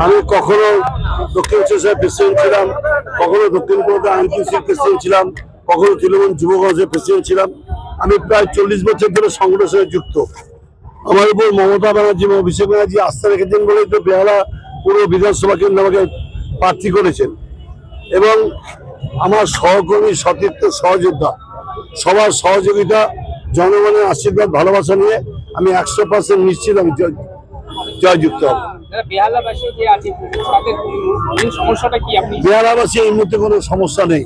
আমি কখনো দক্ষিণ এশিয়ার প্রেসিডেন্ট ছিলাম, কখনো দক্ষিণ কলকাতা আইনটিসির প্রেসিডেন্ট ছিলাম, কখনো তৃণমূল যুব কংগ্রেসের প্রেসিডেন্ট ছিলাম। আমি প্রায় 40 বছর ধরে সংগঠনের সাথে যুক্ত। আমার উপর মমতা ব্যানার্জি এবং অভিষেক ব্যানার্জি আস্থা রেখেছেন বলেই তো বেহালা পুরো বিধানসভা কেন্দ্র আমাকে প্রার্থী করেছেন। এবং আমার সহকর্মী, সতীর্থ, সহযোদ্ধা সবার সহযোগিতা, জনগণের আশীর্বাদ, ভালোবাসা নিয়ে আমি 100% নিশ্চিত আমি জয়যুক্ত হব। বেহালাবাসী এই মুহূর্তে কোনো সমস্যা নেই।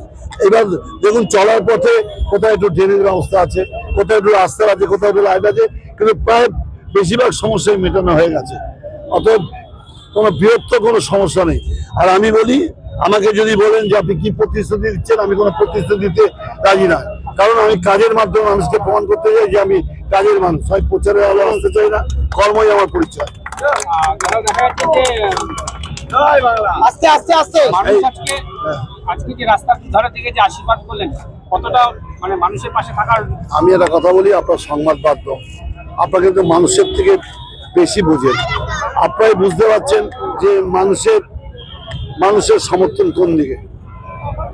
এবার দেখুন, চলার পথে কোথায় একটু ড্রেনের ব্যবস্থা আছে, কোথায় একটু রাস্তা আছে, কোথায় একটু লাইট আছে, কিন্তু প্রায় বেশিরভাগ সমস্যাই মেটানো হয়ে গেছে। অতএব কোনো বৃহত্তর কোনো সমস্যা নেই। আর আমি বলি, আমাকে যদি বলেন যে আপনি কি প্রতিশ্রুতি দিচ্ছেন, আমি কোনো প্রতিশ্রুতি দিতে রাজি না। কারণ আমি কাজের মাধ্যমে মানুষকে প্রমাণ করতে চাই যে আমি কাজের মানুষ। আমি প্রচারে আলো আসতে চাই না, কর্মই আমার পরিচয়। আস্তে আস্তে আস্তে আজকে যে রাস্তার ধারে থেকে যে আশীর্বাদ করলেন, কতটা মানে মানুষের পাশে থাকার। আমি একটা কথা বলি, আপনার সংবাদ মাধ্যম, আপনারা কিন্তু মানুষের থেকে বেশি বুঝেন। আপনারাই বুঝতে পারছেন যে মানুষের সমর্থন কোন দিকে,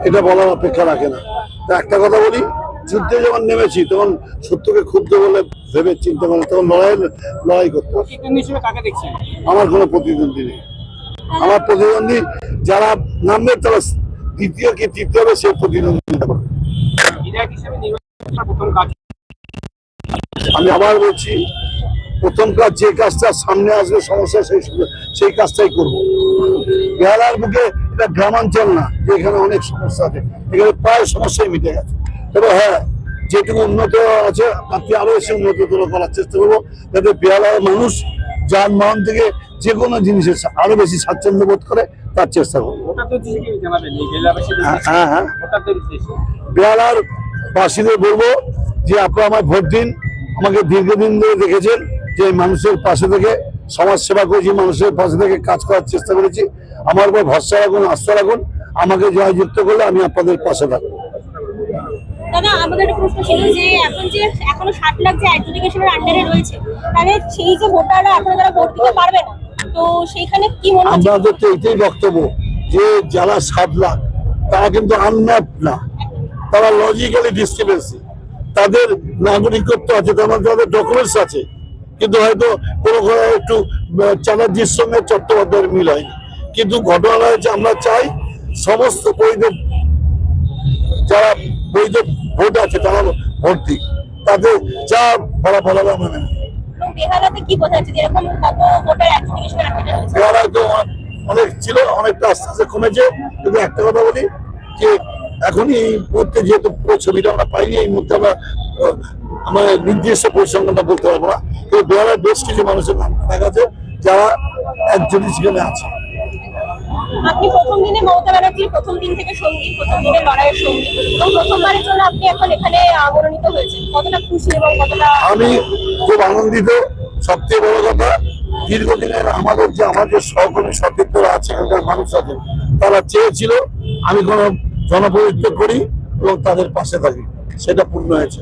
এটা বলার অপেক্ষা রাখে না। তা একটা কথা বলি, যুদ্ধে যখন নেমেছি তখন সত্যকে ক্ষুব্ধ বলে ভেবে চিন্তা করে তখন লড়াই করতে। আমার কোনো প্রতিদ্বন্দ্বী নেই। আমার প্রতিদ্বন্দ্বী যারা নামবে তারা দ্বিতীয় কি তৃতীয় হবে, সেই প্রতিদ্বন্দ্বিতা করবে। আমি আবার বলছি, প্রথম কাজ যে কাজটা সামনে আসবে সমস্যা, সেই কাজটাই করবো। বেহালার বুকে এটা গ্রামাঞ্চল না যে এখানে অনেক সমস্যা আছে, এখানে প্রায় সমস্যাই মিটে গেছে। তবে হ্যাঁ, যেটুকু উন্নত আছে তাতে আরো বেশি উন্নত করার চেষ্টা করবো, যাতে বেহালার মানুষ যানবাহন থেকে যে কোনো জিনিসের আরো বেশি স্বাচ্ছন্দ্য বোধ করে, তার চেষ্টা করবো। হ্যাঁ হ্যাঁ, বেহালার বাসীদের বলবো যে আপনারা আমায় ভোট দিন। আমাকে দীর্ঘদিন ধরে দেখেছেন যে মানুষের পাশে থেকে সমাজ সেবা করেছি, মানুষের পাশে থেকে কাজ করার চেষ্টা করেছি। আমার উপর ভরসা রাখুন, আস্থা রাখুন। আমাকে জয়যুক্ত করলে আমি আপনাদের পাশে থাকবো। দাদা, আমাদের একটা প্রশ্ন ছিল যে এখন যে এখনো 7 লাখ যে অ্যাডজুডিকেশনের আন্ডারে রয়েছে, তাহলে সেই যে ভোটাররা এখন তারা ভোট দিতে পারবে না, তো সেইখানে কি মনে হচ্ছে? আমাদের তো এইটাই বক্তব্য যে যারা 7 লাখ তারা কিন্তু আনম্যাপ না, তারা লজিক্যালি ডিসক্রিপেন্সি। তাদের নাগরিকত্ব আছে, তাদের ডকুমেন্টস আছে, কিন্তু হয়তো কোনো একটু চ্যাটার্জির সঙ্গে চট্টোপাধ্যায়ের মিল হয়নি। কিন্তু ঘটনা হচ্ছে, আমরা চাই সমস্ত বৈধ যারা বৈধ ভোট আছে তারা ভোট দিক, তাদের যা ফলাফল হবে আমরা মেনে। বেহালাতে কি বোঝা যাচ্ছে এরকম কত ভোটার অ্যাডজুডিকেশনের আন্ডারে রয়েছে? বেহালায় তো অনেক ছিল, অনেকটা আস্তে আস্তে কমেছে। কিন্তু একটা কথা বলি যে এখনই এই মুহূর্তে যেহেতু পুরো ছবিটা আমরা পাইনি, এই মুহূর্তে আমরা নির্দিষ্ট পরিসংখ্যানটা বলতে পারবো না। কিন্তু বেহালায় বেশ কিছু মানুষের নাম দেখা গেছে যারা একজনই সেখানে আছে। আপনি প্রথম দিনে মমতা ব্যানার্জির প্রথম দিন থেকে সঙ্গী, প্রথম দিনের লড়াইয়ের সঙ্গী, এবং প্রথমবারের জন্য আপনি এখন এখানে মনোনীত হয়েছেন, কতটা খুশি এবং কতটা? আমি খুব আনন্দিত। সবচেয়ে বড় কথা, দীর্ঘদিনের আমাদের সহকর্মী সতীর্থরা আছে, এখানকার মানুষ আছে, তারা চেয়েছিল আমি কোনো জনপ্রতিনিধিত্ব করি এবং তাদের পাশে থাকি, সেটা পূর্ণ হয়েছে।